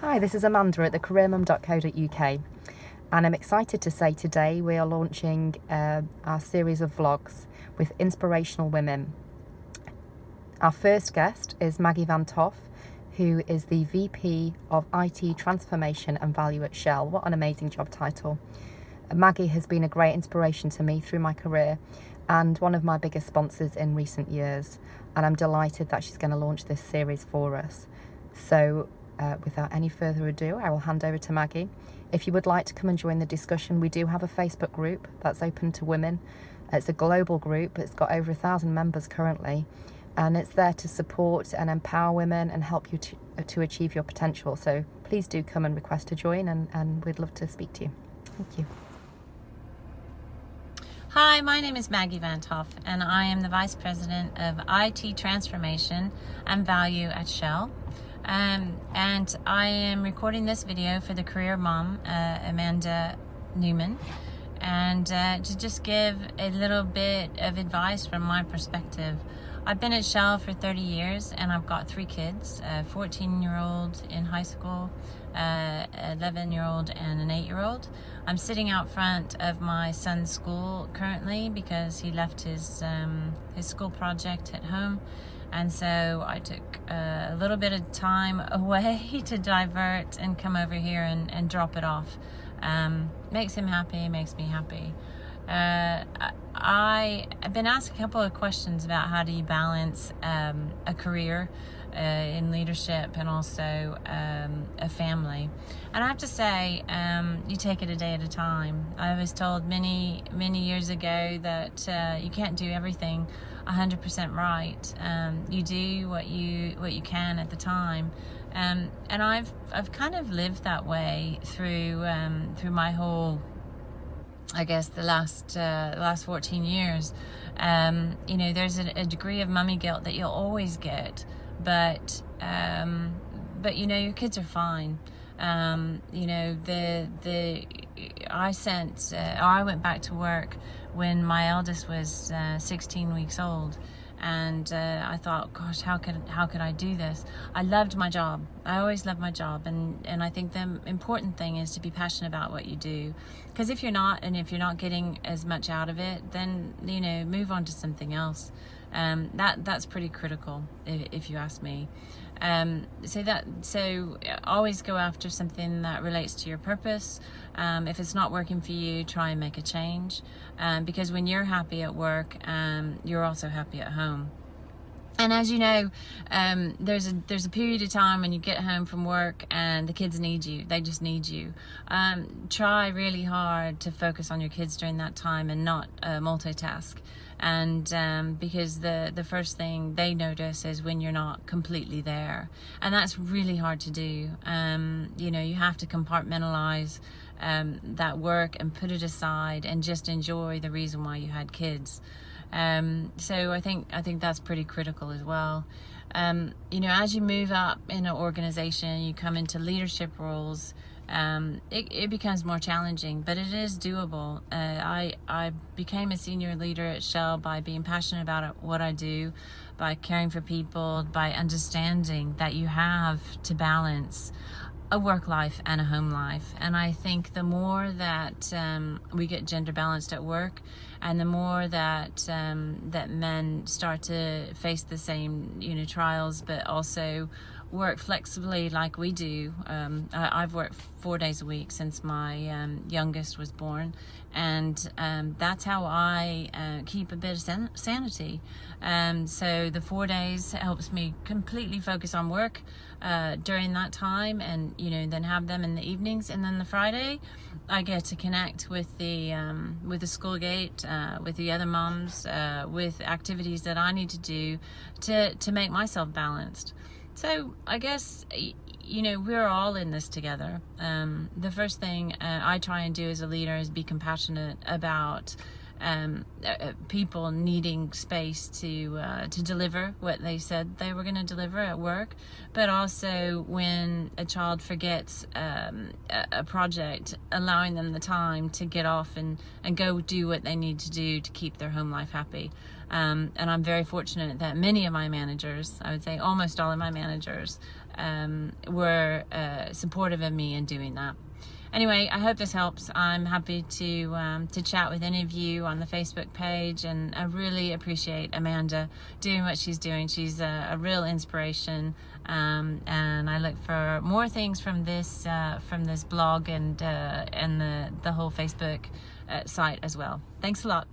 Hi, this is Amanda at thecareermum.co.uk, and I'm excited to say today we are launching our series of vlogs with inspirational women. Our first guest is Maggie Hoff, who is the VP of IT Transformation and Value at Shell. What an amazing job title. Maggie has been a great inspiration to me through my career and one of my biggest sponsors in recent years, and I'm delighted that she's going to launch this series for us. So without any further ado, I will hand over to Maggie. If you would like to come and join the discussion, we do have a Facebook group that's open to women. It's a global group. It's got over 1,000 members currently, and it's there to support and empower women and help you to achieve your potential. So please do come and request to join, and we'd love to speak to you. Thank you. Hi, my name is Maggie Hoff, and I am the Vice President of IT Transformation and Value at Shell. And I am recording this video for the career mom, Amanda Newman, and to just give a little bit of advice from my perspective. I've been at Shell for 30 years and I've got 3 kids, a 14-year-old in high school, 11-year-old and an 8-year-old. I'm sitting out front of my son's school currently because he left his school project at home. And so I took a little bit of time away to divert and come over here and drop it off. Makes him happy, makes me happy. I've been asked a couple of questions about how do you balance a career in leadership and also a family. And I have to say, you take it a day at a time. I was told many years ago that you can't do everything 100% right. You do what you can at the time. And I've kind of lived that way through my whole, I guess, the last 14 years. There's a degree of mummy guilt that you'll always get, but your kids are fine. I went back to work when my eldest was 16 weeks old. And I thought, gosh, how could I do this? I loved my job. I always loved my job, and I think the important thing is to be passionate about what you do. Because if you're not getting as much out of it, then move on to something else. That's pretty critical, if you ask me. So always go after something that relates to your purpose. If it's not working for you, try and make a change. Because when you're happy at work, you're also happy at home. And as you know, there's a period of time when you get home from work and the kids need you. They just need you. Try really hard to focus on your kids during that time and not multitask. And because the first thing they notice is when you're not completely there, and that's really hard to do. You have to compartmentalize that work and put it aside and just enjoy the reason why you had kids. So I think that's pretty critical as well. As you move up in an organization, you come into leadership roles. It becomes more challenging, but it is doable. I became a senior leader at Shell by being passionate about what I do, by caring for people, by understanding that you have to balance a work life and a home life. And I think the more that we get gender balanced at work, and the more that men start to face the same trials, but also work flexibly like we do. I've worked 4 days a week since my youngest was born, and that's how I keep a bit of sanity. So the 4 days helps me completely focus on work during that time, and then have them in the evenings, and then the Friday I get to connect with the school gate, with the other moms, with activities that I need to do to make myself balanced. So I guess, we're all in this together. The first thing I try and do as a leader is be compassionate about people needing space to deliver what they said they were going to deliver at work, but also when a child forgets a project, allowing them the time to get off and go do what they need to do to keep their home life happy. And I'm very fortunate that many of my managers, I would say almost all of my managers, were supportive of me in doing that. Anyway, I hope this helps. I'm happy to chat with any of you on the Facebook page, and I really appreciate Amanda doing what she's doing. She's a real inspiration, and I look for more things from this blog and the whole Facebook site as well. Thanks a lot.